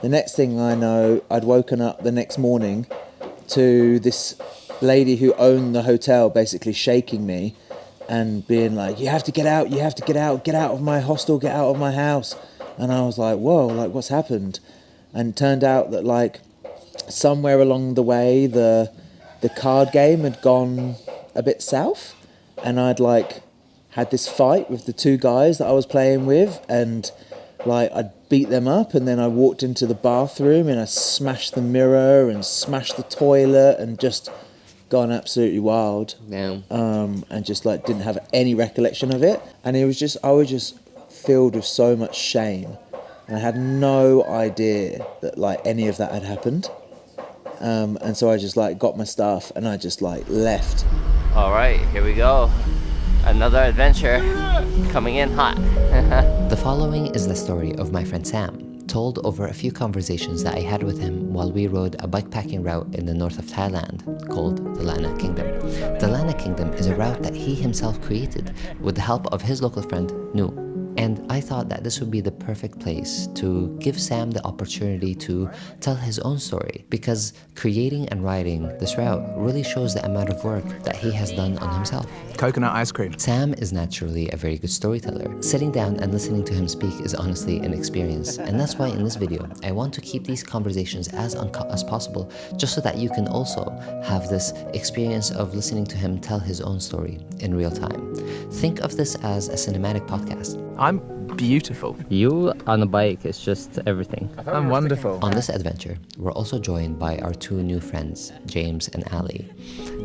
The next thing I know, I'd woken up the next morning to this lady who owned the hotel basically shaking me and being like, you have to get out, get out of my hostel, get out of my house. And I was like, whoa, like what's happened? And it turned out that like somewhere along the way, the card game had gone a bit south, and I'd like had this fight with the two guys that I was playing with, and like I'd beat them up, and then I walked into the bathroom and I smashed the mirror and smashed the toilet and just gone absolutely wild. Damn. And just like didn't have any recollection of it, and I was just filled with so much shame, and I had no idea that like any of that had happened. And so I just like got my stuff and I just like left. All right, here we go. Another adventure coming in hot. The following is the story of my friend Sam, told over a few conversations that I had with him while we rode a bikepacking route in the north of Thailand called the Lana Kingdom. The Lana Kingdom is a route that he himself created with the help of his local friend, Nu. And I thought that this would be the perfect place to give Sam the opportunity to tell his own story, because creating and riding this route really shows the amount of work that he has done on himself. Coconut ice cream. Sam is naturally a very good storyteller. Sitting down and listening to him speak is honestly an experience, and that's why in this video I want to keep these conversations as uncut as possible, just so that you can also have this experience of listening to him tell his own story in real time. Think of this as a cinematic podcast. I'm beautiful. You on a bike is just everything. I'm wonderful. On this adventure, we're also joined by our two new friends, James and Ali.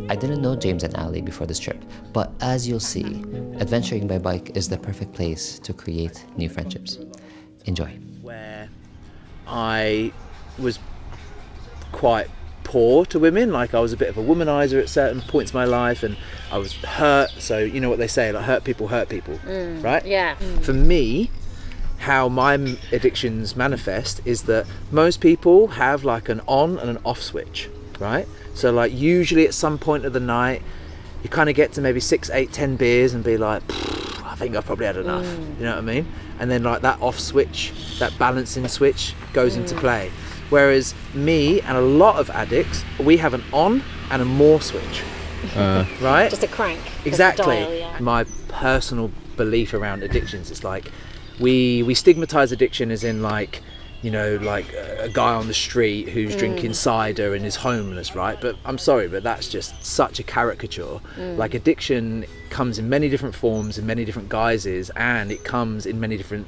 I didn't know James and Ali before this trip, but as you'll see, adventuring by bike is the perfect place to create new friendships. Enjoy. Where I was quite poor to women, like I was a bit of a womanizer at certain points in my life, and I was hurt, so you know what they say, like hurt people, right? Yeah. For me, how my addictions manifest is that most people have like an on and an off switch, right? So like usually at some point of the night, you kind of get to maybe 6, 8, 10 beers and be like, I think I've probably had enough, you know what I mean? And then like that off switch, that balancing switch goes into play. Whereas me and a lot of addicts, we have an on and a more switch, right? Just a crank. Exactly. Dial, yeah. My personal belief around addictions is like, we stigmatize addiction as in like, you know, like a guy on the street who's drinking cider and is homeless, right? But I'm sorry, but that's just such a caricature. Like addiction comes in many different forms, in many different guises, and it comes in many different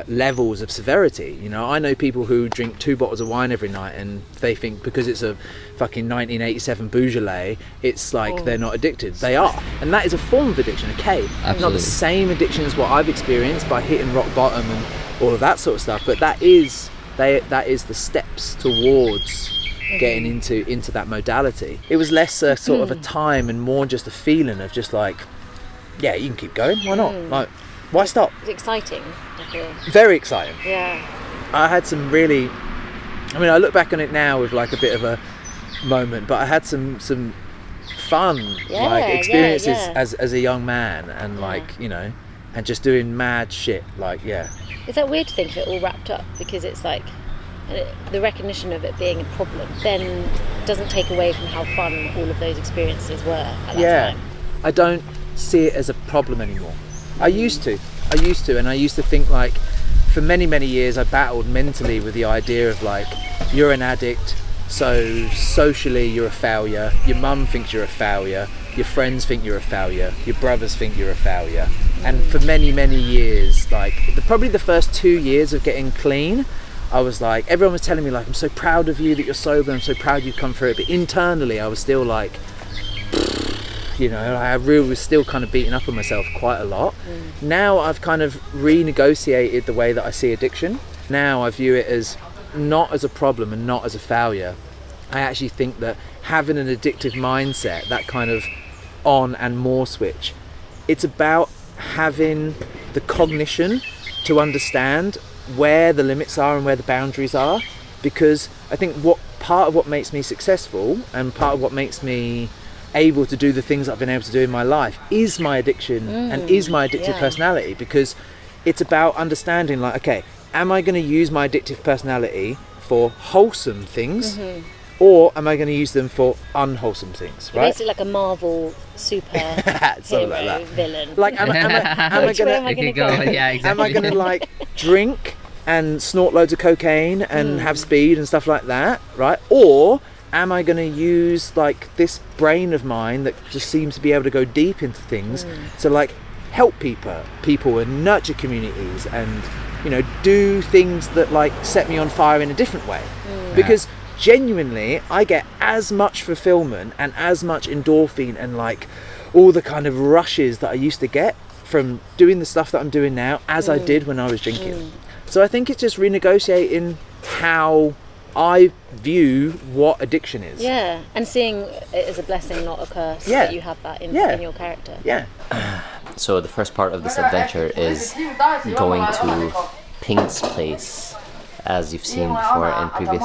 levels of severity. You know, I know people who drink 2 bottles of wine every night and they think because it's a fucking 1987 Beaujolais, it's like they're not addicted. They are, and that is a form of addiction. Okay, Absolutely. Not the same addiction as what I've experienced by hitting rock bottom and all of that sort of stuff, but that is the steps towards getting into that modality. It was less a sort of a time and more just a feeling of just like, yeah, you can keep going, why not? Like, why stop? It's exciting. Very exciting. Yeah. I had some really, I mean, I look back on it now with like a bit of a moment, but I had some fun experiences as a young man, and like, you know, and just doing mad shit, like, yeah. Is that weird to think of it all wrapped up? Because it's like the recognition of it being a problem then doesn't take away from how fun all of those experiences were at that time. I don't see it as a problem anymore. I used to, and I used to think like, for many, many years I battled mentally with the idea of like, you're an addict, so socially you're a failure, your mum thinks you're a failure, your friends think you're a failure, your brothers think you're a failure. And for many, many years, like probably the first 2 years of getting clean, I was like, everyone was telling me like, I'm so proud of you that you're sober, I'm so proud you've come through it, but internally I was still like, you know, I really was still kind of beating up on myself quite a lot. Now I've kind of renegotiated the way that I see addiction. Now I view it as not as a problem and not as a failure. I actually think that having an addictive mindset, that kind of on and more switch, it's about having the cognition to understand where the limits are and where the boundaries are, because I think part of what makes me successful and part of what makes me able to do the things I've been able to do in my life is my addiction and is my addictive personality, because it's about understanding like, okay, am I going to use my addictive personality for wholesome things, or am I going to use them for unwholesome things? You're Right? basically like a Marvel super Something hero like that. villain. Like, am I Which way am I going to going to go? Yeah, am I going to like drink and snort loads of cocaine and have speed and stuff like that, right? Or am I going to use like this brain of mine that just seems to be able to go deep into things to like help people and nurture communities and, you know, do things that like set me on fire in a different way? Because genuinely I get as much fulfillment and as much endorphin and like all the kind of rushes that I used to get from doing the stuff that I'm doing now as I did when I was drinking. So I think it's just renegotiating how I view what addiction is. Yeah, and seeing it as a blessing, not a curse, Yeah. that you have that in your character. Yeah. So the first part of this adventure is going to Pink's place, as you've seen before in previous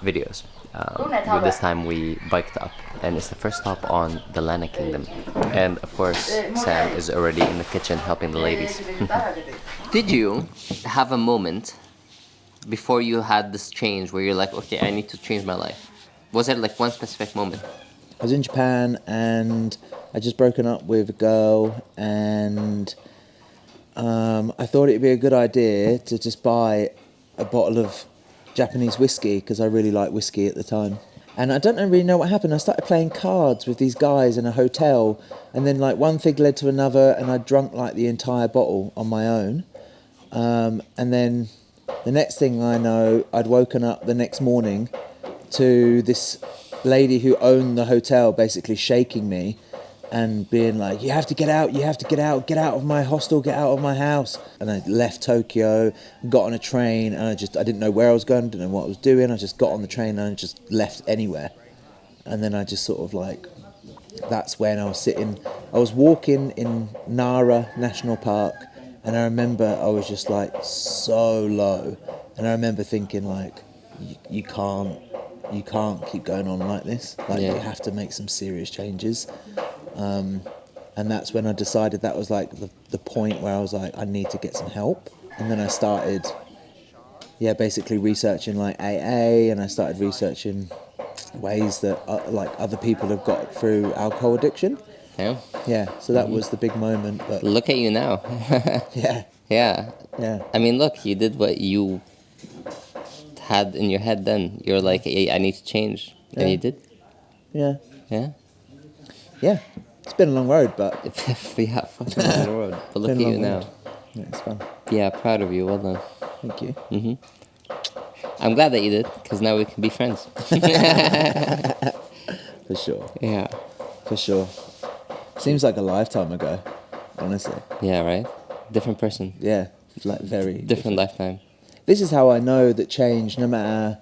videos. But this time we biked up, and it's the first stop on the Lana Kingdom. And of course, Sam is already in the kitchen helping the ladies. Did you have a moment before you had this change where you're like, okay, I need to change my life? Was it like one specific moment? I was in Japan and I'd just broken up with a girl, and I thought it'd be a good idea to just buy a bottle of Japanese whiskey, because I really liked whiskey at the time. And I don't really know what happened. I started playing cards with these guys in a hotel, and then like one thing led to another, and I drunk like the entire bottle on my own. And then the next thing I know, I'd woken up the next morning to this lady who owned the hotel basically shaking me and being like, you have to get out, get out of my hostel, get out of my house. And I left Tokyo, got on a train, and I didn't know where I was going, didn't know what I was doing. I just got on the train and I just left anywhere. And then I just sort of like, that's when I was walking in Nara National Park, and I remember I was just like so low. And I remember thinking like, you can't keep going on like this. Like you have to make some serious changes. And that's when I decided that was like the point where I was like, I need to get some help. And then I started, basically researching like AA, and I started researching ways that like other people have got through alcohol addiction. Yeah. Yeah, so that was the big moment. But Look at you now. yeah. I mean, look, you did what you had in your head then. You're like, hey, I need to change. And you did. Yeah. Yeah. It's been a long road, but Yeah, fucking on the road. But look at you now. yeah, it's fun. Yeah, proud of you. Well done. Thank you. I'm glad that you did, because now we can be friends. For sure. Yeah. For sure. Seems like a lifetime ago, honestly. Yeah, right? Different person. Yeah, like very Different lifetime. This is how I know that change, no matter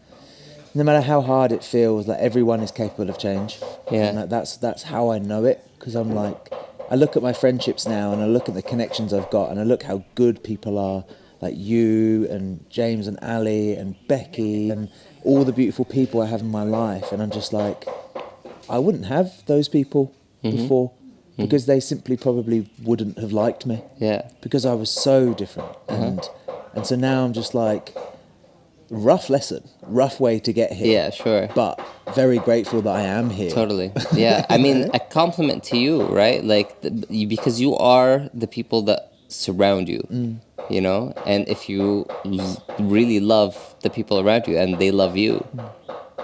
how hard it feels, like everyone is capable of change. Yeah. And that's how I know it, because I'm like, I look at my friendships now and I look at the connections I've got, and I look how good people are, like you and James and Ali and Becky and all the beautiful people I have in my life, and I'm just like, I wouldn't have those people before, because they simply probably wouldn't have liked me. Yeah. Because I was so different. And so now I'm just like, rough lesson, rough way to get here. Yeah, sure. But very grateful that I am here. Totally. Yeah. I mean, a compliment to you, right? Like, because you are the people that surround you, you know? And if you really love the people around you and they love you,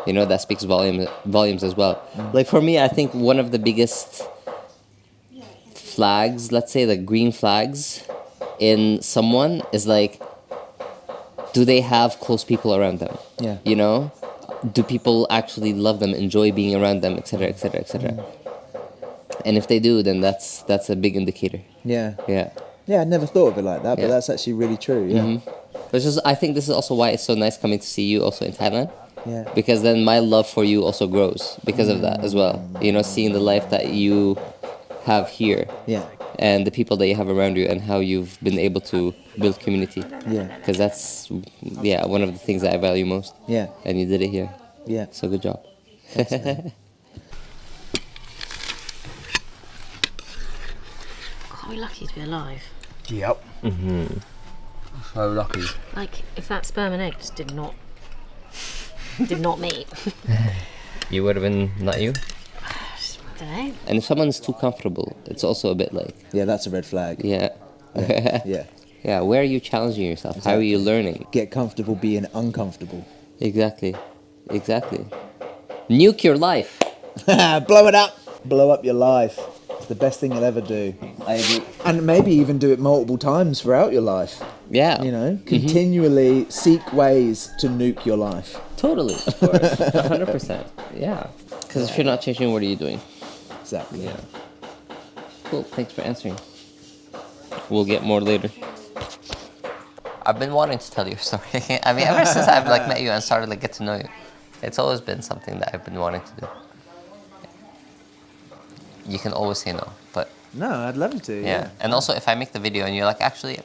you know, that speaks volumes as well. Like, for me, I think one of the biggest flags, let's say the green flags in someone is like, do they have close people around them? Yeah. You know? Do people actually love them, enjoy being around them, etc., etc., etc.? And if they do, then that's a big indicator. Yeah. Yeah. Yeah, I never thought of it like that, Yeah. but that's actually really true. Yeah. Which is, I think this is also why it's so nice coming to see you also in Thailand. Yeah. Because then my love for you also grows because of that as well. You know, seeing the life that you have here. Yeah. And the people that you have around you and how you've been able to build community. Yeah. Because that's, one of the things that I value most. Yeah. And you did it here. Yeah. So good job. God, we're lucky to be alive. Yep. So lucky. Like, if that sperm and egg just did not meet. You would have been not you. Don't know. And if someone's too comfortable, it's also a bit like, Yeah, that's a red flag. yeah. Yeah. Yeah, where are you challenging yourself? How are you learning? Get comfortable being uncomfortable. Exactly. Nuke your life. Blow it up. Blow up your life. It's the best thing you'll ever do. I agree. And maybe even do it multiple times throughout your life. Yeah. You know, continually seek ways to nuke your life. Totally, of course. 100%. Yeah. Because if you're not changing, what are you doing? Exactly. Yeah. Cool, thanks for answering. We'll get more later. I've been wanting to tell you a story. I mean, ever since I've like met you and started like get to know you, it's always been something that I've been wanting to do. You can always say no, but No, I'd love you to. yeah. And also, if I make the video and you're like, actually,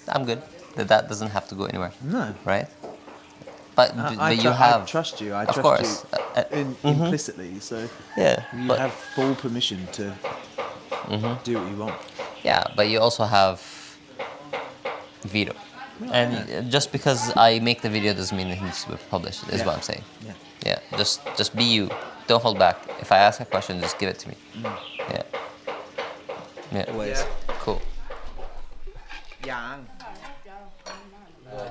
I'm good, that doesn't have to go anywhere. No. Right? But you have. I trust you. I Of trust course. you implicitly. So Yeah. you but- have full permission to do what you want. Yeah, but you also have veto. And just because I make the video doesn't mean it needs to be published, is what I'm saying. Yeah. Yeah, just be you. Don't hold back. If I ask a question, just give it to me. Yeah. Yeah. Always. Cool.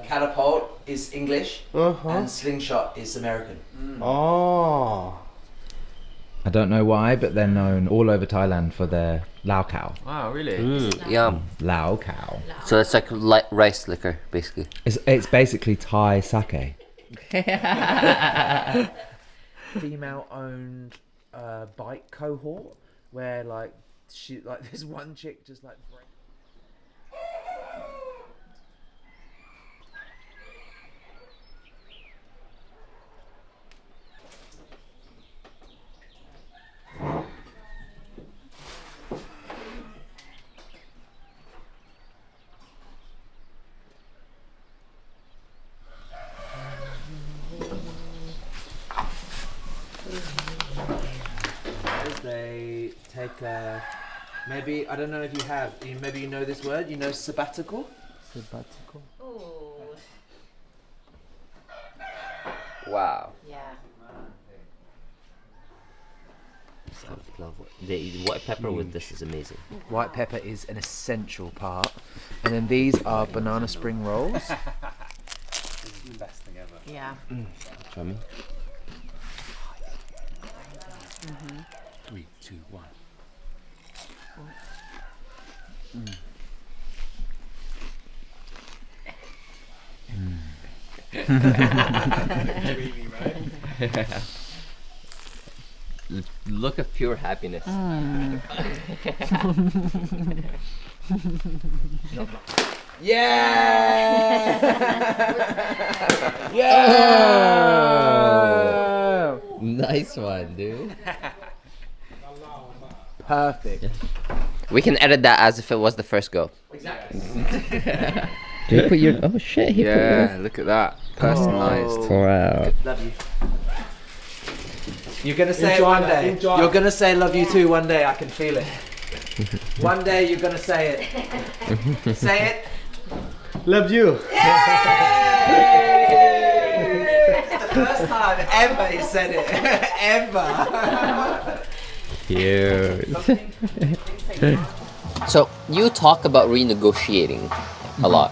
Catapult is English and slingshot is American. Oh. I don't know why, but they're known all over Thailand for their lao cow. Wow, really? Yum. Lao cow. So it's like light rice liquor, basically. It's basically Thai sake. Female-owned bike cohort where like this one chick just like. They take maybe, I don't know if you have, maybe you know this word, you know sabbatical? Sabbatical. Oh, Wow. yeah. The white pepper with this is amazing. White pepper is an essential part. And then these are banana spring rolls. Yeah. Try me. 3, 2, 1. Look of pure happiness. Yeah! Yeah! Nice one, dude. Perfect. We can edit that as if it was the first go. Exactly. Do you put your... Oh shit, he Yeah, look at that. Personalised. Wow. Love you. You're gonna say it one day. You're gonna say love you too one day. I can feel it. One day you're gonna say it. Say it. Love you. It's the first time ever he said it. Ever. Cute. So you talk about renegotiating a lot.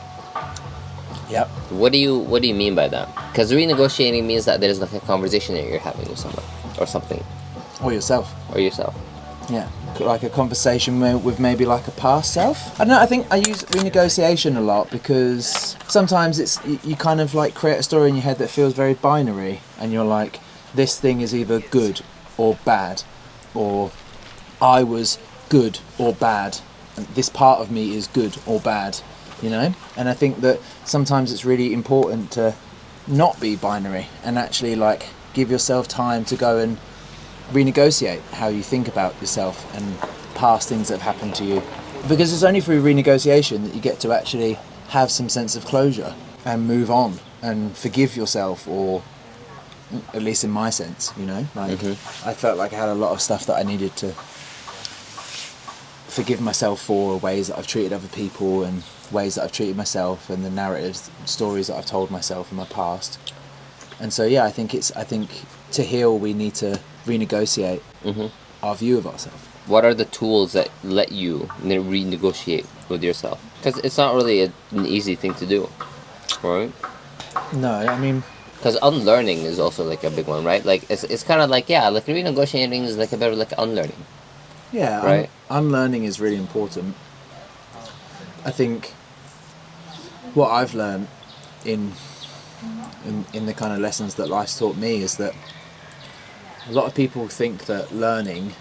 Yep. What do you mean by that? Because renegotiating means that there's like a conversation that you're having with someone or something Or yourself. or yourself. Yeah. Like a conversation with maybe like a past self. I don't know, I think I use renegotiation a lot because sometimes it's you kind of like create a story in your head that feels very binary and you're like, this thing is either good or bad, or I was good or bad, and this part of me is good or bad, you know? And I think that sometimes it's really important to not be binary and actually like give yourself time to go and renegotiate how you think about yourself and past things that have happened to you, because it's only through renegotiation that you get to actually have some sense of closure and move on and forgive yourself, or at least in my sense, you know, like I felt like I had a lot of stuff that I needed to forgive myself for ways that I've treated other people and ways that I've treated myself and the narratives, stories that I've told myself in my past. And so yeah, I think to heal we need to renegotiate our view of ourselves. What are the tools that let you renegotiate with yourself? Because it's not really an easy thing to do, right? No, I mean, because unlearning is also like a big one, right? Like it's kind of like, yeah, like renegotiating is like a bit of like unlearning. yeah, Right. Unlearning is really important. I think what I've learned in the kind of lessons that life's taught me is that a lot of people think that learning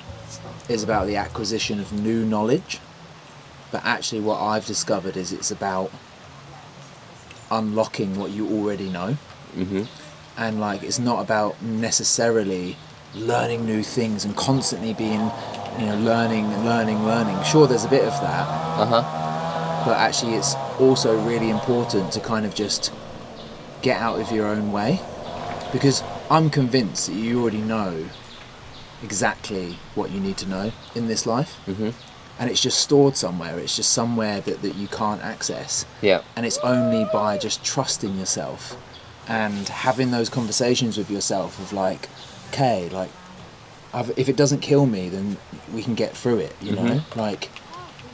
is about the acquisition of new knowledge, but actually what I've discovered is it's about unlocking what you already know. And like it's not about necessarily learning new things and constantly being, you know, learning. Sure, there's a bit of that, but actually it's also really important to kind of just get out of your own way, because I'm convinced that you already know exactly what you need to know in this life, and it's just stored somewhere. It's just somewhere that you can't access. Yeah. And it's only by just trusting yourself and having those conversations with yourself of like, okay, like if it doesn't kill me, then we can get through it, you know, like,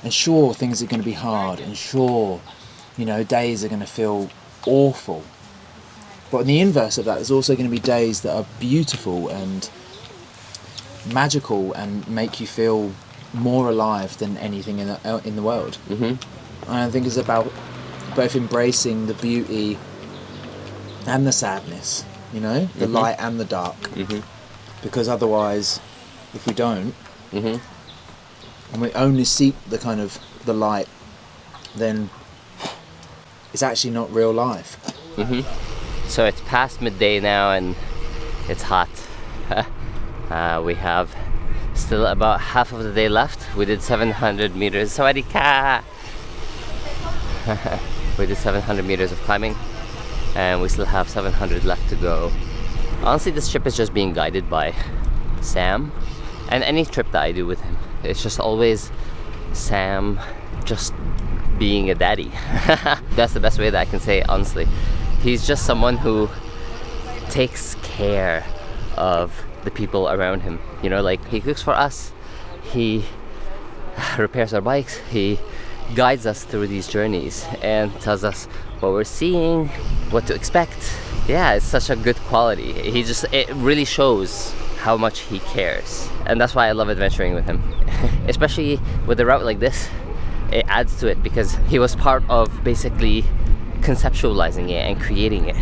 and sure, things are going to be hard, and sure, you know, days are going to feel awful, but in the inverse of that, there's also going to be days that are beautiful and magical and make you feel more alive than anything in the world. And I think it's about both embracing the beauty and the sadness, you know, the light and the dark, because otherwise, if we don't, and we only seek the kind of the light, then it's actually not real life. So it's past midday now and it's hot. We have still about half of the day left. We did 700 meters. Sawadee ka! We did 700 meters of climbing and we still have 700 left to go. Honestly, this trip is just being guided by Sam, and any trip that I do with him, it's just always Sam just being a daddy. That's the best way that I can say it, honestly. He's just someone who takes care of the people around him. You know, like he cooks for us, he repairs our bikes, he guides us through these journeys and tells us what we're seeing, what to expect. Yeah, it's such a good quality. It really shows how much he cares. And that's why I love adventuring with him. Especially with a route like this, it adds to it because he was part of basically conceptualizing it and creating it.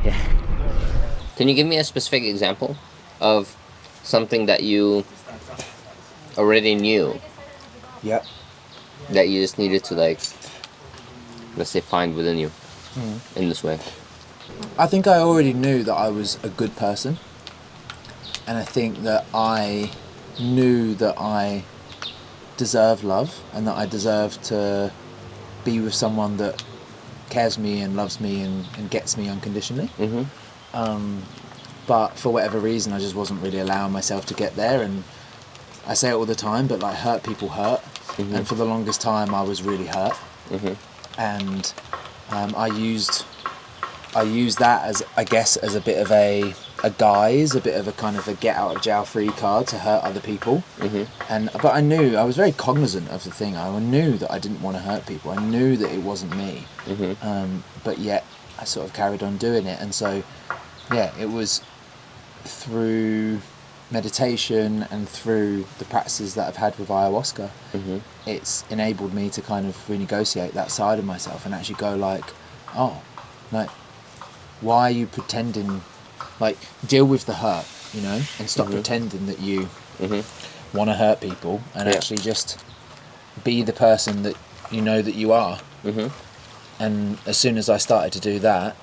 Yeah. Can you give me a specific example of something that you already knew Yep. that you just needed to, like, let's say, find within you in this way? I think I already knew that I was a good person, and I think that I knew that I deserve love and that I deserve to be with someone that cares me and loves me and gets me unconditionally. But for whatever reason, I just wasn't really allowing myself to get there. And I say it all the time, but like, hurt people hurt. And for the longest time, I was really hurt. And I used that as, I guess, as a bit of a guise, a bit of a kind of a get out of jail free card to hurt other people. But I knew, I was very cognizant of the thing. I knew that I didn't want to hurt people. I knew that it wasn't me. But yet I sort of carried on doing it. And so, yeah, it was through meditation and through the practices that I've had with ayahuasca, it's enabled me to kind of renegotiate that side of myself and actually go like, oh, like, why are you pretending, like, deal with the hurt, you know, and stop pretending that you want to hurt people and actually just be the person that you know that you are. And as soon as I started to do that,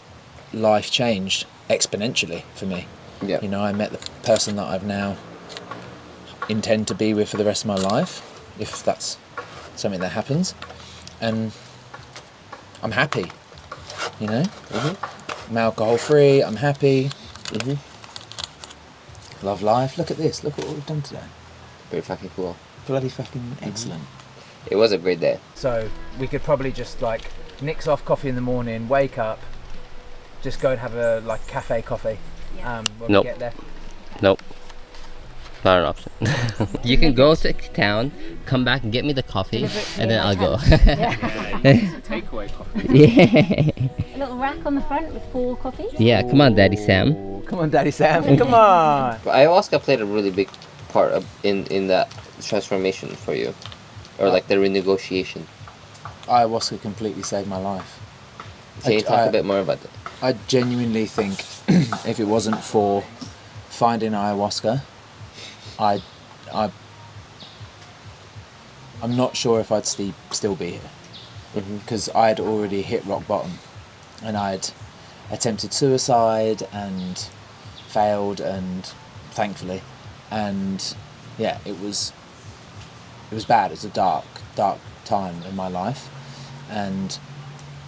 life changed exponentially for me. You know, I met the person that I've now intend to be with for the rest of my life, if that's something that happens, and I'm happy, you know. I'm alcohol free, I'm happy, love life. Look at this, look at what we've done today. Very fucking cool. bloody fucking excellent. It was a great day. So we could probably just like nix off coffee in the morning, wake up, just go and have a like cafe coffee when Nope. we get there. Nope. Not an option. You can go to town, come back and get me the coffee, and then I'll go. Takeaway coffee. Yeah. A little rack on the front with 4 coffees. Yeah, come on, Daddy Sam. Oh, come on, Daddy Sam. Come on. But ayahuasca played a really big part in that transformation for you, or like the renegotiation. Ayahuasca completely saved my life. Can you talk a bit more about that? I genuinely think if it wasn't for finding ayahuasca, I'm not sure if I'd still be here, because I'd already hit rock bottom, and I'd attempted suicide and failed, and thankfully, and yeah, it was bad. It was a dark time in my life, and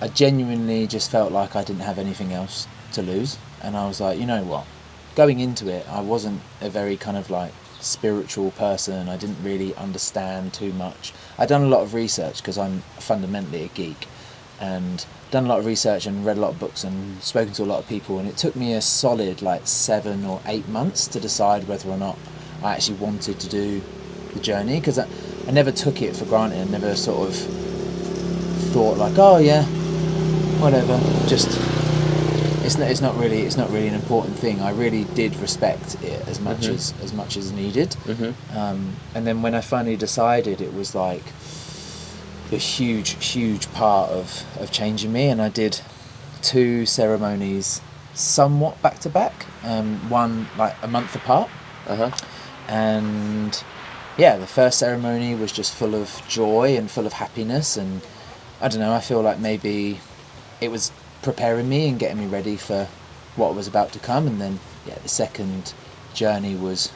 I genuinely just felt like I didn't have anything else to lose, and I was like, you know what, going into it, I wasn't a very kind of like spiritual person. I didn't really understand too much. I'd done a lot of research because I'm fundamentally a geek, and done a lot of research and read a lot of books and spoken to a lot of people, and it took me a solid like 7 or 8 months to decide whether or not I actually wanted to do the journey, because I never took it for granted. I never sort of thought like, oh yeah, whatever, just it's not really an important thing. I really did respect it as much as needed. And then when I finally decided, it was like a huge part of changing me. And I did 2 ceremonies somewhat back to back, one like a month apart. And yeah, the first ceremony was just full of joy and full of happiness, and I don't know, I feel like maybe it was preparing me and getting me ready for what was about to come. And then yeah, the second journey was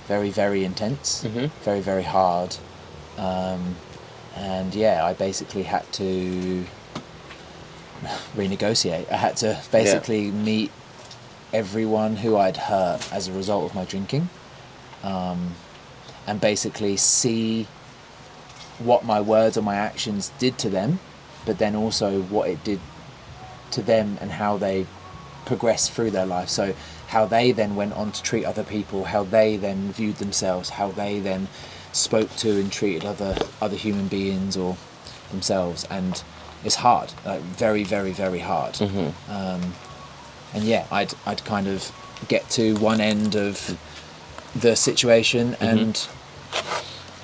very intense, very hard, and yeah, I basically had to renegotiate. I had to basically meet everyone who I'd hurt as a result of my drinking, and basically see what my words or my actions did to them, but then also what it did to them and how they progressed through their life. So how they then went on to treat other people, how they then viewed themselves, how they then spoke to and treated other human beings or themselves. And it's hard, like very hard. And yeah, I'd kind of get to one end of the situation and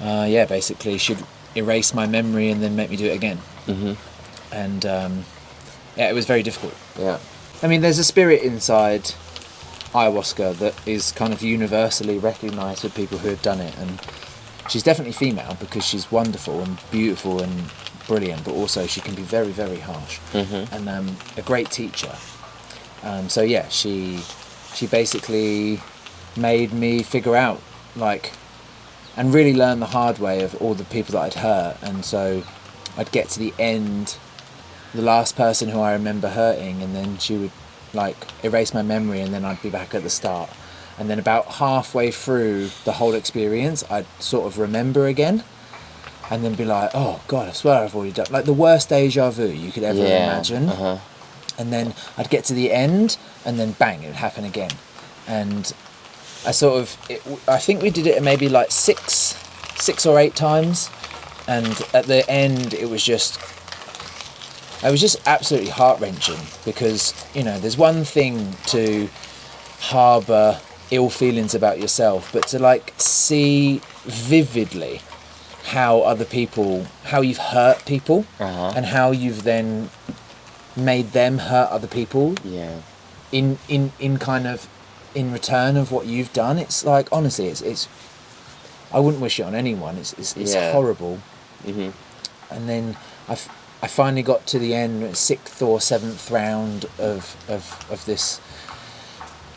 yeah, basically should erase my memory and then make me do it again. And yeah, it was very difficult. Yeah. I mean, there's a spirit inside ayahuasca that is kind of universally recognised with people who have done it, and she's definitely female because she's wonderful and beautiful and brilliant, but also she can be very harsh, and a great teacher. So yeah, she basically made me figure out, like, and really learn the hard way of all the people that I'd hurt. And so I'd get to the end, the last person who I remember hurting, and then she would like erase my memory, and then I'd be back at the start. And then about halfway through the whole experience, I'd sort of remember again, and then be like, oh God, I swear I've already done, like the worst deja vu you could ever imagine. And then I'd get to the end, and then bang, it would happen again. And I I think we did it maybe like six or 8 times, and at the end it was just absolutely heart-wrenching, because you know, there's one thing to harbour ill feelings about yourself, but to like see vividly how you've hurt people, and how you've then made them hurt other people in kind of in return of what you've done. It's like, honestly, it's I wouldn't wish it on anyone. It's horrible. And then I finally got to the end, 6th or 7th round of this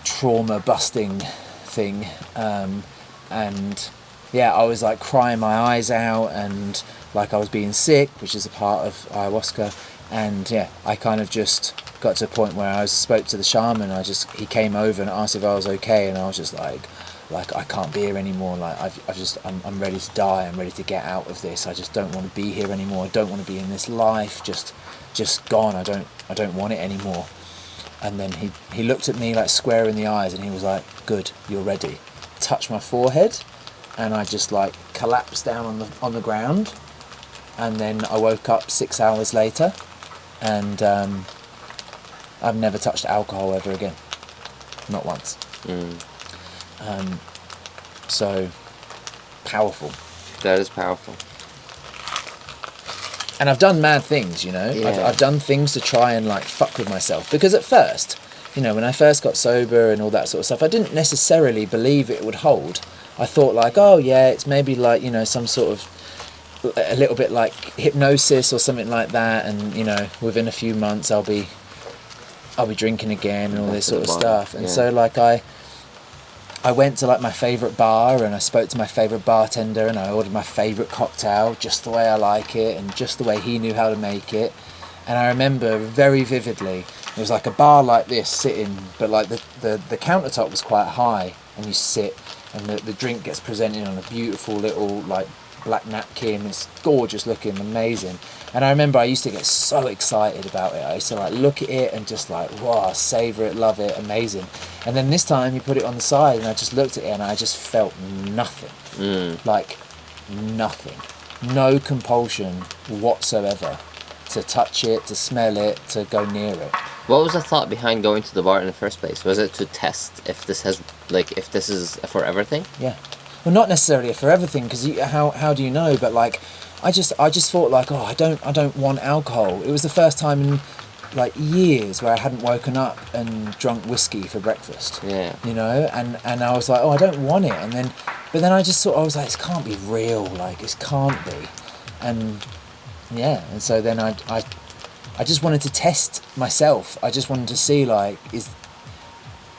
trauma busting thing, and yeah, I was like crying my eyes out, and like I was being sick, which is a part of ayahuasca. And yeah, I kind of just got to a point where I spoke to the shaman. He came over and asked if I was okay, and I was just like, like, I can't be here anymore. Like, I'm ready to die. I'm ready to get out of this. I just don't want to be here anymore. I don't want to be in this life. Just gone. I don't want it anymore. And then he looked at me like square in the eyes, and he was like, good, you're ready. Touched my forehead, and I just like collapsed down on the ground. And then I woke up 6 hours later, and I've never touched alcohol ever again. Not once. So powerful. That is powerful. And I've done mad things, you know. Yeah. I've done things to try and like fuck with myself, because at first, you know, when I first got sober and all that sort of stuff, I didn't necessarily believe it would hold. I thought like, oh yeah, it's maybe like, you know, some sort of a little bit like hypnosis or something like that, and you know, within a few months I'll be drinking again and all this sort of stuff. And so like I went to like my favourite bar, and I spoke to my favourite bartender, and I ordered my favourite cocktail just the way I like it and just the way he knew how to make it. And I remember very vividly, it was like a bar like this sitting, but like the countertop was quite high, and you sit and the drink gets presented on a beautiful little like black napkin. It's gorgeous looking, amazing. And I remember I used to get so excited about it. I used to like look at it and just like, wow, savour it, love it, amazing. And then this time he put it on the side, and I just looked at it and I just felt nothing. Like nothing. No compulsion whatsoever to touch it, to smell it, to go near it. What was the thought behind going to the bar in the first place? Was it to test if this is a forever thing? Yeah. Well, not necessarily a forever thing, because how do you know? But like, I just thought like, oh, I don't want alcohol. It was the first time in like years where I hadn't woken up and drunk whiskey for breakfast. Yeah. You know, and I was like, oh, I don't want it. But then I just thought, I was like, this can't be real. Like, this can't be. And yeah, and so then I just wanted to test myself. I just wanted to see like,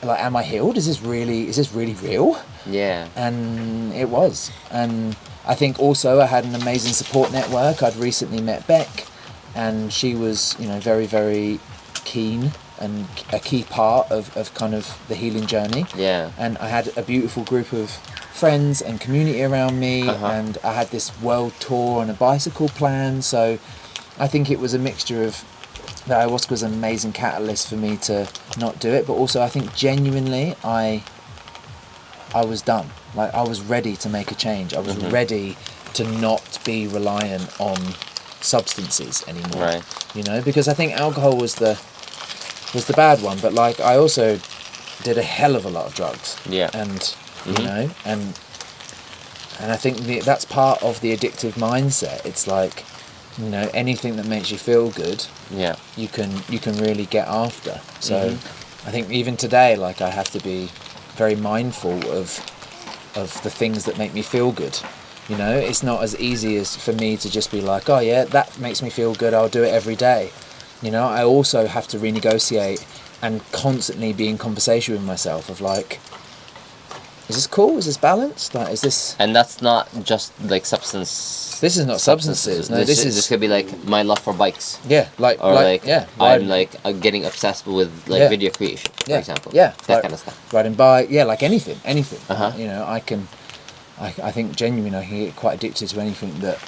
am I healed? Is this really real? Yeah. And it was. And I think also I had an amazing support network. I'd recently met Beck, and she was, you know, very, very keen and a key part of kind of the healing journey. Yeah. And I had a beautiful group of friends and community around me, and I had this world tour and a bicycle plan. So I think it was a mixture of, the ayahuasca was an amazing catalyst for me to not do it, but also I think genuinely I was done. Like, I was ready to make a change. I was ready to not be reliant on substances anymore. Right. You know, because I think alcohol was the bad one, but like I also did a hell of a lot of drugs. Yeah. And you know, and I think that's part of the addictive mindset. It's like, you know, anything that makes you feel good, Yeah. you can really get after. So I think even today, like, I have to be very mindful of the things that make me feel good. You know, it's not as easy as for me to just be like, oh yeah, that makes me feel good, I'll do it every day. You know, I also have to renegotiate and constantly be in conversation with myself of like, is this cool? Is this balanced? Like, is this... And that's not just like substance. This is not substances. No, this could be like my love for bikes. Yeah, I'm getting obsessed with like video creation, for example. Yeah, that kind of stuff. Riding bike, yeah, like anything. You know, I think genuinely I can get quite addicted to anything that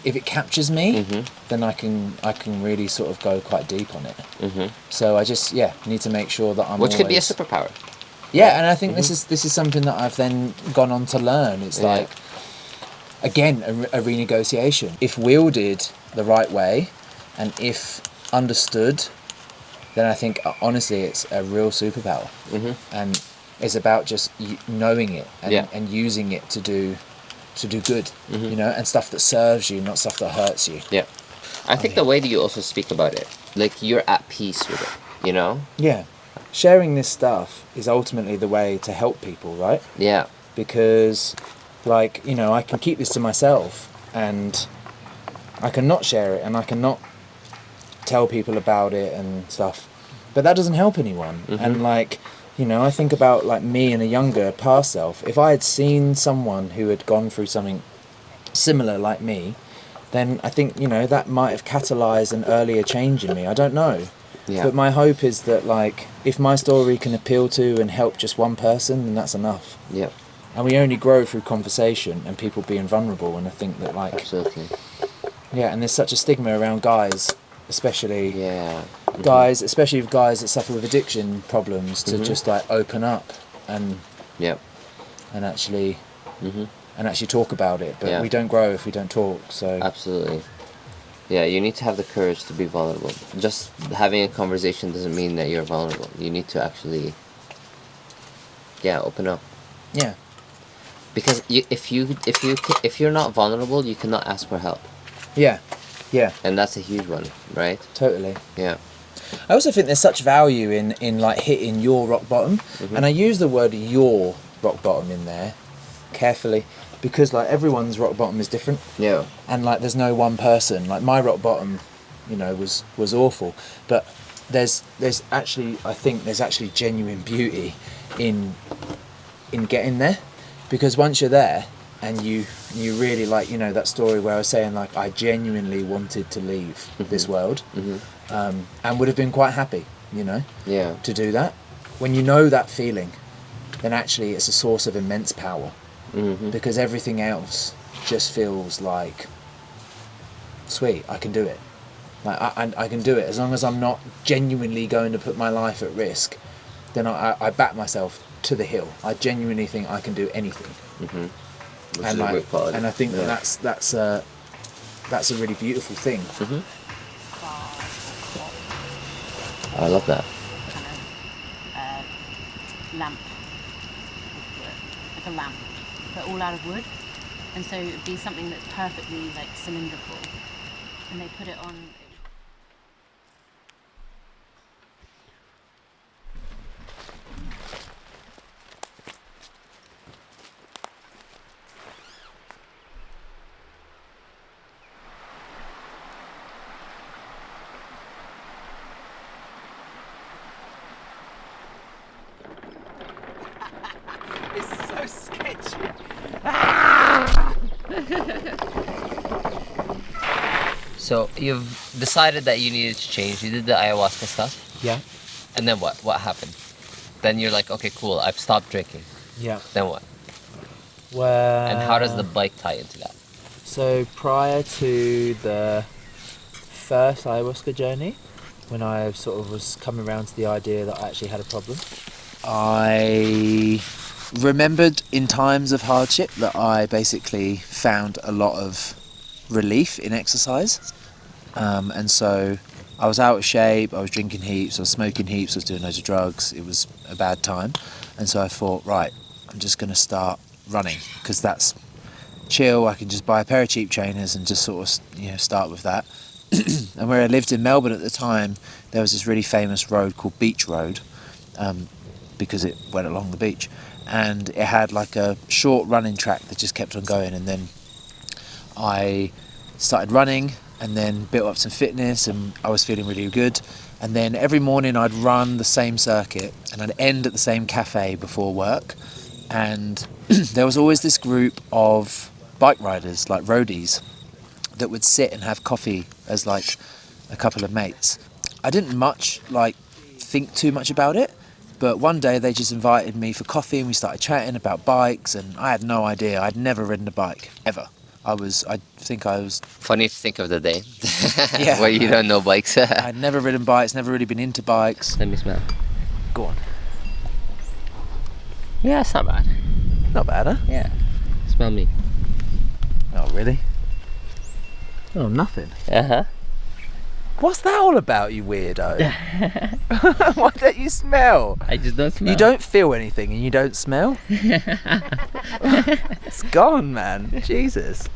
if it captures me, then I can really sort of go quite deep on it. So I just need to make sure that I'm could be a superpower. Yeah, and I think this is something that I've then gone on to learn. It's like, again, a renegotiation. If wielded the right way, and if understood, then I think honestly it's a real superpower. And it's about just knowing it and using it to do good, you know, and stuff that serves you, not stuff that hurts you. Yeah, I think the way that you also speak about it, like you're at peace with it, you know. Yeah. Sharing this stuff is ultimately the way to help people, right? Yeah. Because, like, you know, I can keep this to myself and I can not share it and I can not tell people about it and stuff, but that doesn't help anyone. And, like, you know, I think about, like, me and a younger past self. If I had seen someone who had gone through something similar like me, then I think, you know, that might have catalysed an earlier change in me. I don't know. Yeah. But my hope is that, like, if my story can appeal to and help just one person, then that's enough. Yeah. And we only grow through conversation and people being vulnerable. And I think that, like, Absolutely. yeah, and there's such a stigma around guys, especially Yeah. guys, especially with guys that suffer with addiction problems, to Mhm. just like open up and Yep. actually Mhm. and actually talk about it. But Yeah. we don't grow if we don't talk. So Absolutely. Yeah, you need to have the courage to be vulnerable. Just having a conversation doesn't mean that you're vulnerable. You need to actually, open up. yeah, Because if you're not vulnerable, you cannot ask for help, yeah, yeah, and that's a huge one, right? totally. Yeah. I also think there's such value in like hitting your rock bottom, and I use the word your rock bottom in there carefully, because like everyone's rock bottom is different. Yeah. And like there's no one person. Like my rock bottom, you know, was awful, but there's actually, I think there's actually genuine beauty in getting there, because once you're there and you really, like, you know, that story where I was saying, like, I genuinely wanted to leave this world, and would have been quite happy, you know, Yeah. to do that. When you know that feeling, then actually it's a source of immense power, because everything else just feels like, sweet, I can do it. Like I can do it as long as I'm not genuinely going to put my life at risk. Then I back myself to the hill. I genuinely think I can do anything. Which And is a great quality. and I think Yeah. that's a really beautiful thing. I love that. Lamp, like a lamp, but all out of wood, and so it'd be something that's perfectly like cylindrical, and they put it on. It's so sketchy. So you've decided that you needed to change. You did the ayahuasca stuff, Yeah, and then what? What happened? Then you're like, okay, cool. I've stopped drinking. yeah. Then what? Well, And how does the bike tie into that? So prior to the first ayahuasca journey, when I sort of was coming around to the idea that I actually had a problem, I remembered in times of hardship that I basically found a lot of relief in exercise. And so I was out of shape, I was drinking heaps, I was smoking heaps, I was doing loads of drugs. It was a bad time. And so I thought, right, I'm just going to start running, because that's chill. I can just buy a pair of cheap trainers and just sort of, you know, start with that. And where I lived in Melbourne at the time, there was this really famous road called Beach Road, because it went along the beach, and it had like a short running track that just kept on going. And then I started running, and then built up some fitness, and I was feeling really good. And then every morning I'd run the same circuit, and I'd end at the same cafe before work. And there was always this group of bike riders, like roadies, that would sit and have coffee as like a couple of mates. I didn't much like think too much about it, but one day they just invited me for coffee, and we started chatting about bikes, and I had no idea. I'd never ridden a bike ever. I think I was Funny to think of the day Yeah. where you don't know bikes. I'd never ridden bikes, never really been into bikes. Let me smell. Go on. Yeah, it's not bad. Not bad, huh? Yeah. Smell me. Oh, really? Oh, nothing. Uh-huh. What's that all about, you weirdo? Why don't you smell? I just don't smell. You don't feel anything and you don't smell? It's gone, man. Jesus.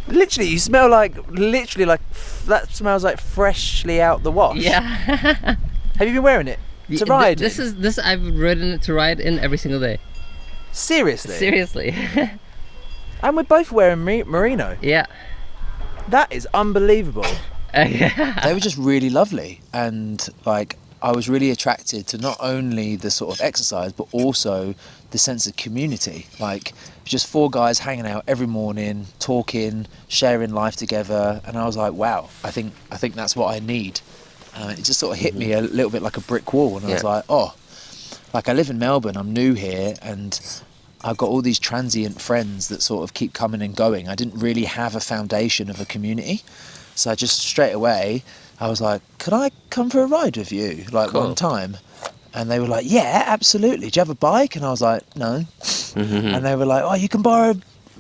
Literally, you smell like, that smells like freshly out the wash. Yeah. Have you been wearing it to ride in? This I've ridden it to ride in every single day. Seriously? Seriously. And we're both wearing merino. Yeah. That is unbelievable. They were just really lovely, and like I was really attracted to not only the sort of exercise but also the sense of community. Like just four guys hanging out every morning, talking, sharing life together, and I was like, wow, I think that's what I need It just sort of hit me a little bit like a brick wall, and I was like, oh, like I live in Melbourne, I'm new here, and I've got all these transient friends that sort of keep coming and going. I didn't really have a foundation of a community, so I just straight away I was like, could I come for a ride with you, like one time? And they were like, yeah, absolutely. Do you have a bike? And I was like, no. And they were like, oh, you can borrow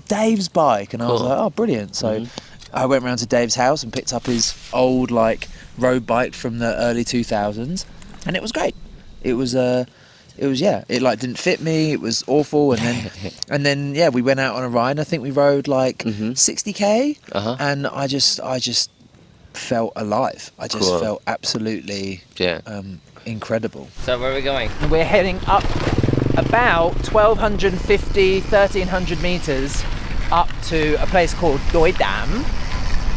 Dave's bike. And I was like, oh, brilliant. So I went round to Dave's house and picked up his old like road bike from the early 2000s, and it was great. It was it like didn't fit me. It was awful. And then we went out on a ride. And I think we rode like 60k, and I just felt alive. I just felt absolutely incredible. So where are we going? We're heading up about 1,250, 1,300 meters up to a place called Doi Dam.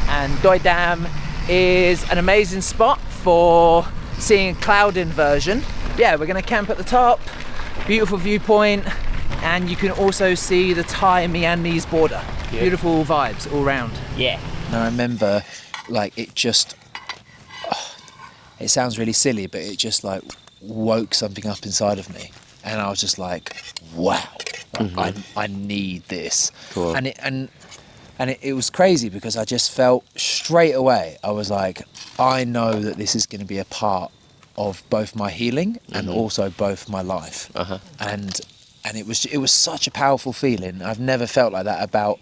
And Doi Dam is an amazing spot for seeing cloud inversion. Yeah, we're going to camp at the top, beautiful viewpoint, and you can also see the Thai-Myanmar border. Beautiful vibes all round. Yeah. And I remember, like, it just, it sounds really silly, but it just like woke something up inside of me, and I was just like, wow, I need this. And it was crazy because I just felt straight away, I was like, I know that this is going to be a part of both my healing and also both my life. And it was such a powerful feeling. I've never felt like that about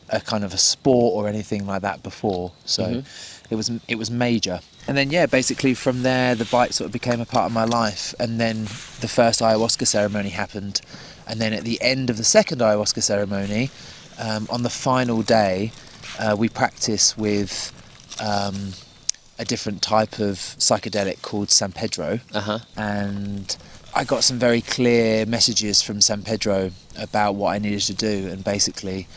a kind of a sport or anything like that before. So it was major. And then basically from there the bike sort of became a part of my life, and then the first ayahuasca ceremony happened, and then at the end of the second ayahuasca ceremony, on the final day, we practice with a different type of psychedelic called San Pedro, and I got some very clear messages from San Pedro about what I needed to do. And basically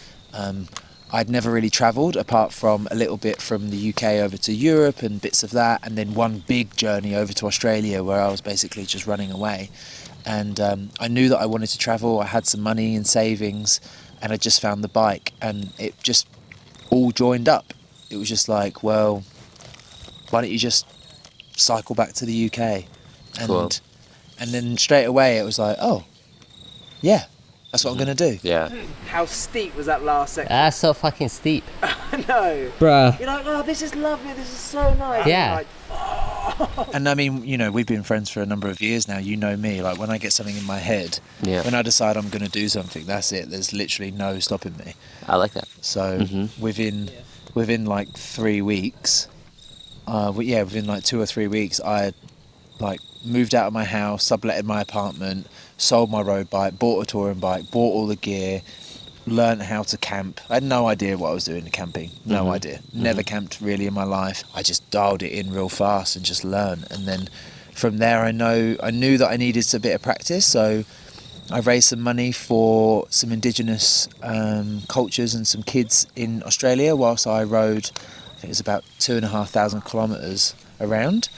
I'd never really travelled apart from a little bit from the UK over to Europe and bits of that, and then one big journey over to Australia where I was basically just running away. And I knew that I wanted to travel. I had some money and savings, and I just found the bike, and it just all joined up. It was just like, well, why don't you just cycle back to the UK? And then straight away it was like, oh, yeah, that's what I'm going to do. Yeah. How steep was that last section? That's so fucking steep. I know. Bruh. You're like, oh, this is lovely, this is so nice. Yeah. Like, And I mean, you know, we've been friends for a number of years now. You know me, like when I get something in my head, when I decide I'm going to do something, that's it. There's literally no stopping me. I like that. So within like 3 weeks, within like 2 or 3 weeks, I like moved out of my house, subletted my apartment, sold my road bike, bought a touring bike, bought all the gear, learned how to camp. I had no idea what I was doing in camping. No idea. Never camped really in my life. I just dialed it in real fast and just learned. And then from there, I knew that I needed a bit of practice. So I raised some money for some indigenous cultures and some kids in Australia whilst I rode, I think it was about 2,500 kilometres around.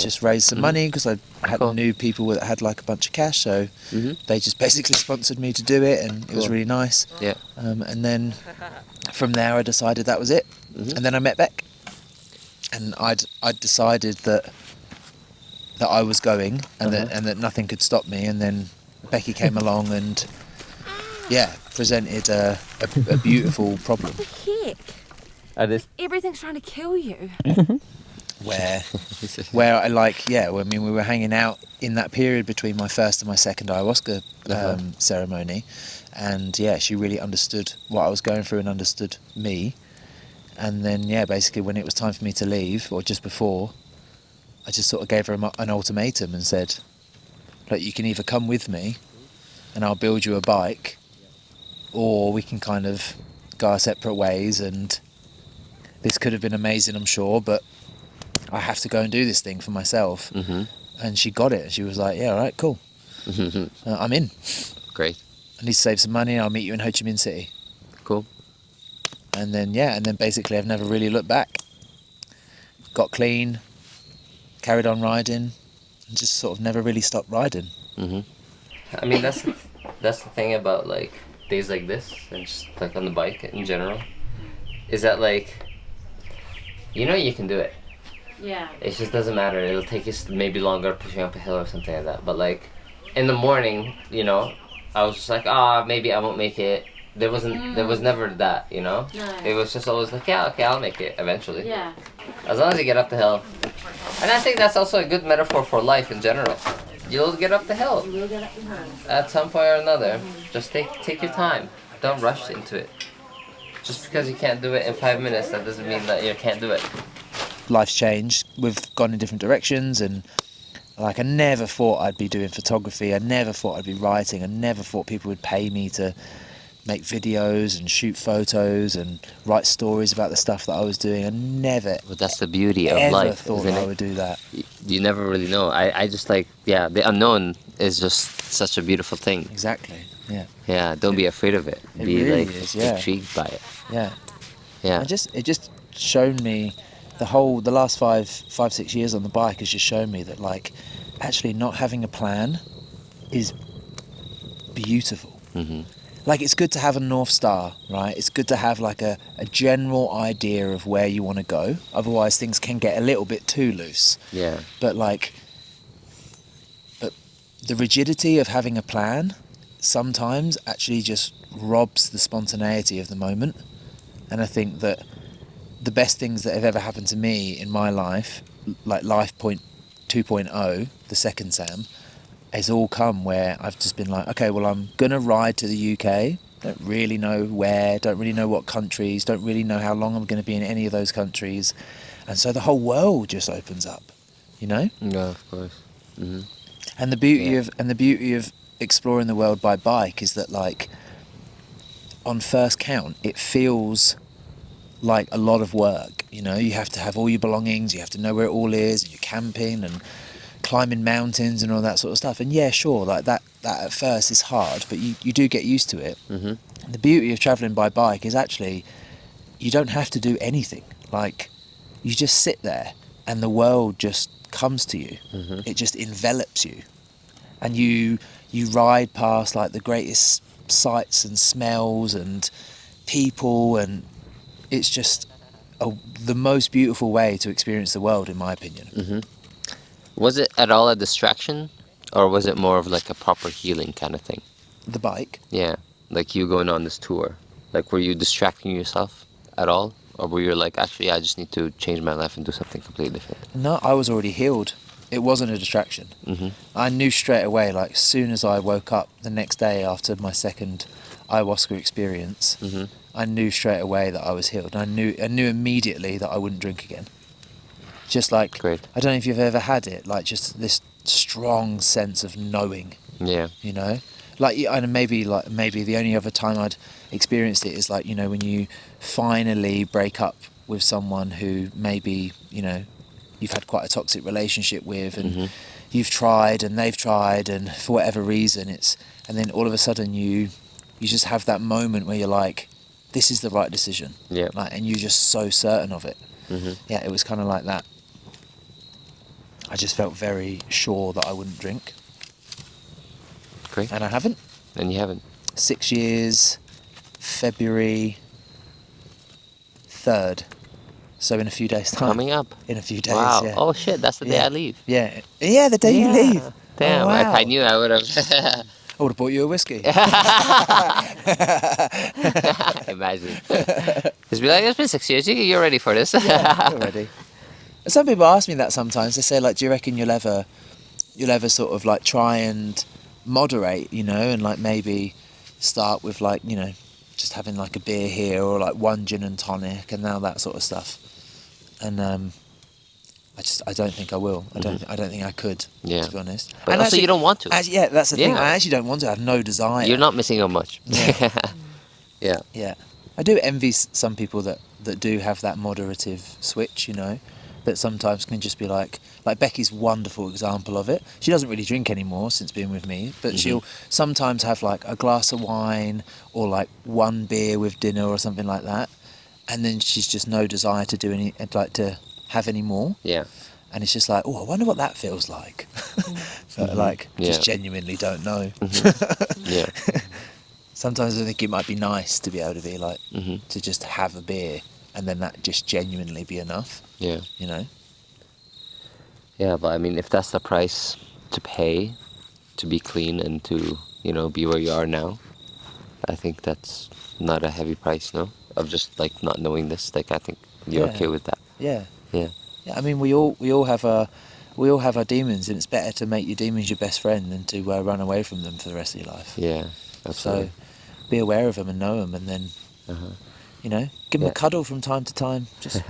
Just raised some money because I knew people that had like a bunch of cash, so they just basically sponsored me to do it, and it was really nice. And then from there I decided that was it. And then I met Beck, and I'd decided that I was going, and that nothing could stop me. And then Becky came along and presented a beautiful problem. Everything's trying to kill you. where I we were hanging out in that period between my first and my second ayahuasca ceremony, and she really understood what I was going through and understood me. And then basically when it was time for me to leave, or just before, I just sort of gave her an ultimatum and said, look, you can either come with me and I'll build you a bike, or we can kind of go our separate ways. And this could have been amazing, I'm sure, but I have to go and do this thing for myself. And she got it. She was like, yeah, all right, cool. I'm in. Great. I need to save some money. I'll meet you in Ho Chi Minh City. Cool. And then basically I've never really looked back. Got clean, carried on riding, and just sort of never really stopped riding. I mean, that's the thing about like days like this, and just like on the bike in general, is that like, you know, you can do it. Yeah. It just doesn't matter. It'll take you maybe longer pushing up a hill or something like that. But like in the morning, you know, I was just like, maybe I won't make it. There was never that, you know? No. It was just always like, yeah, okay, I'll make it eventually. Yeah. As long as you get up the hill. And I think that's also a good metaphor for life in general. You'll get up the hill. You will get up the hill. At some point or another. Just take your time. Don't rush into it. Just because you can't do it in 5 minutes, that doesn't mean that you can't do it. Life's changed. We've gone in different directions, and like I never thought I'd be doing photography. I never thought I'd be writing. I never thought people would pay me to make videos and shoot photos and write stories about the stuff that I was doing. I never But that's the beauty of ever life, thought isn't I it? would do that. You never really know. I just like, the unknown is just such a beautiful thing. Exactly. Yeah. Yeah, don't be afraid of it. It Be really like is, yeah. intrigued by it. Yeah. Yeah. It just shown me the last 5-6 years on the bike has just shown me that like actually not having a plan is beautiful. Mm-hmm. Like it's good to have a North Star, right? It's good to have like a general idea of where you want to go. Otherwise things can get a little bit too loose. Yeah. But the rigidity of having a plan sometimes actually just robs the spontaneity of the moment. And I think that the best things that have ever happened to me in my life, like Life Point 2.0, the second Sam, has all come where I've just been like, okay, well, I'm going to ride to the UK. Don't really know where, don't really know what countries, don't really know how long I'm going to be in any of those countries. And so the whole world just opens up, you know? Yeah, of course. Mm-hmm. And the beauty of exploring the world by bike is that, like, on first count, it feels like a lot of work. You know, you have to have all your belongings, you have to know where it all is, and you're camping and climbing mountains and all that sort of stuff. And yeah, sure, like that at first is hard, but you do get used to it. Mm-hmm. And the beauty of traveling by bike is actually you don't have to do anything. Like, you just sit there and the world just comes to you. Mm-hmm. It just envelops you, and you ride past like the greatest sights and smells and people, and it's just the most beautiful way to experience the world, in my opinion. Mm-hmm. Was it at all a distraction, or was it more of like a proper healing kind of thing? The bike. Yeah, like you going on this tour. Like, were you distracting yourself at all? Or were you like, actually, I just need to change my life and do something completely different? No, I was already healed. It wasn't a distraction. Mm-hmm. I knew straight away, like, as soon as I woke up the next day after my second ayahuasca experience, Mm-hmm. I knew straight away that I was healed. I knew immediately that I wouldn't drink again. Just like, Great. I don't know if you've ever had it, like just this strong sense of knowing, Yeah. you know? Like, and maybe the only other time I'd experienced it is like, you know, when you finally break up with someone who maybe, you know, you've had quite a toxic relationship with, and Mm-hmm. you've tried and they've tried, and for whatever reason and then all of a sudden you just have that moment where you're like, this is the right decision. Yeah. Like, and you're just so certain of it. Mm-hmm. Yeah, it was kind of like that. I just felt very sure that I wouldn't drink, Great. and I haven't. And you haven't. 6 years, February 3rd. So in a few days' time. Coming up. In a few days, Wow. yeah. Oh shit, that's the day Yeah. I leave. Yeah. Yeah, the day you leave. Damn, Oh, wow. if I knew I would have. I would have bought you a whiskey. Imagine. Just be like, it's been 6 years, you're ready for this. Yeah, you're ready. Some people ask me that sometimes. They say, like, do you reckon you'll ever sort of like try and moderate, you know, and like maybe start with like, you know, just having like a beer here or like one gin and tonic and now that sort of stuff. And I don't think I will. I don't think I could, Yeah. to be honest. But And also you don't want to. yeah, that's the thing. Yeah. I actually don't want to. I have no desire. You're not missing out much. Yeah. Yeah. Yeah, I do envy some people that do have that moderative switch, you know, that sometimes can just be like Becky's wonderful example of it. She doesn't really drink anymore since being with me, but Mm-hmm. she'll sometimes have like a glass of wine or like one beer with dinner or something like that, and then she's just no desire to do to have any more. Yeah. And it's just like, oh, I wonder what that feels like. But like, just genuinely don't know. Yeah. Sometimes I think it might be nice to be able to be like, Mm-hmm. to just have a beer and then that just genuinely be enough, Yeah. you know? Yeah, but I mean, if that's the price to pay to be clean and to, you know, be where you are now, I think that's not a heavy price, no? Of just like not knowing this. Like, I think you're Yeah. okay with that. Yeah. Yeah. Yeah, I mean, we all have our demons, and it's better to make your demons your best friend than to run away from them for the rest of your life. Yeah. Absolutely. So, be aware of them and know them, and then, you know, give them Yeah. a cuddle from time to time. Just,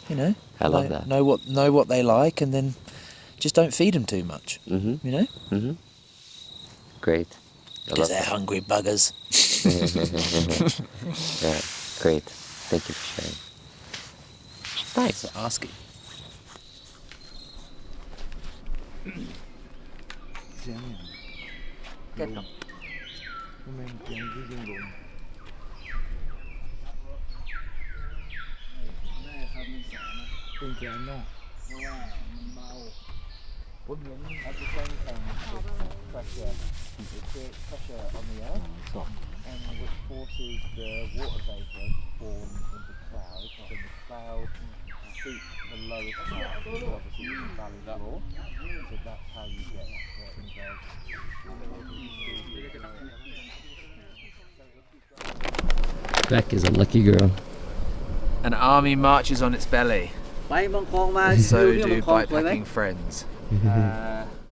you know, I love that. Know what they like, and then just don't feed them too much. You know, Great. I because love they're that. hungry buggers. Yeah. Great. Thank you for sharing. Nice. Asking. Get them. Pressure on the earth, and which forces the water vapor to form into clouds, and the clouds seek the lowest part, which is obviously the valley floor. So that's how you get the inversion. Beck is a lucky girl. An army marches on its belly. So do bikepacking friends.